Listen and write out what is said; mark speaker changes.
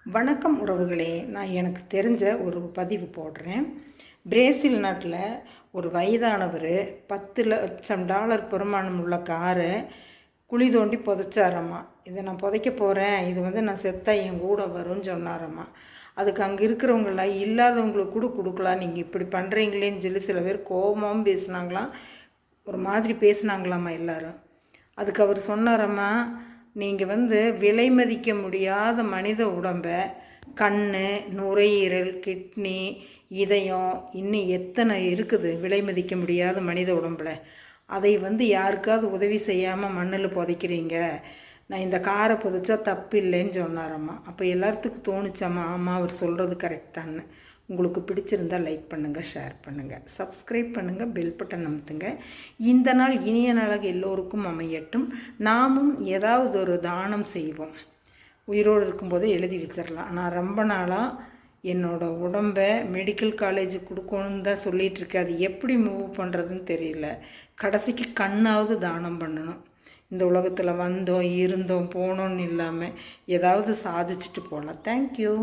Speaker 1: வணக்கம் உறவுகளே, நான் எனக்கு தெரிஞ்ச ஒரு பதிவு போடுறேன். பிரேசில் நாட்டில் ஒரு வயதானவர் $10,00,000 பெறுமானம் உள்ள காரை குழி தோண்டி புதைச்சாரம்மா. இதை நான் புதைக்க போகிறேன், இது நான் செத்தா என் கூட வரும்னு சொன்னாரம்மா. அதுக்கு அங்கே இருக்கிறவங்களாம் இல்லாதவங்களுக்கு கூட கொடுக்கலாம், நீங்கள் இப்படி பண்ணுறீங்களேன்னு சொல்லி சில பேர் கோபமாகவும் பேசினாங்களாம், ஒரு மாதிரி பேசினாங்களாம்மா எல்லாரும். அதுக்கு அவர் சொன்னாரம்மா, நீங்கள் விலை மதிக்க முடியாத மனித உடம்பை கண், நுரையீரல், கிட்னி, இதயம் இன்னும் எத்தனை இருக்குது விலை மதிக்க முடியாத மனித உடம்பில், அதை யாருக்காவது உதவி செய்யாமல் மண்ணில் புதைக்கிறீங்க, நான் இந்த காரை புதைச்சா தப்பு இல்லைன்னு சொன்னாரம்மா. அப்போ எல்லாத்துக்கும் தோணுச்சாம்மா, ஆமாம் அவர் சொல்கிறது கரெக்ட் தான்னு. உங்களுக்கு பிடிச்சிருந்தால் லைக் பண்ணுங்கள், ஷேர் பண்ணுங்கள், சப்ஸ்கிரைப் பண்ணுங்கள், பெல் பட்டன் அமுத்துங்க. இந்த நாள் இனிய நாளாக எல்லோருக்கும் அமையட்டும். நாமும் ஏதாவது ஒரு தானம் செய்வோம். உயிரோடு இருக்கும்போதே எழுதி வச்சிடலாம். நான் ரொம்ப நாளாக என்னோடய உடம்பை மெடிக்கல் காலேஜுக்கு கொடுக்கணுன்னு தான் சொல்லிகிட்ருக்கேன். அது எப்படி மூவ் பண்ணுறதுன்னு தெரியல. கடைசிக்கு கண்ணாவது தானம் பண்ணணும். இந்த உலகத்தில் வந்தோம், இருந்தோம், போனோன்னு இல்லாமல் ஏதாவது சாதிச்சுட்டு போகலாம். தேங்க்யூ.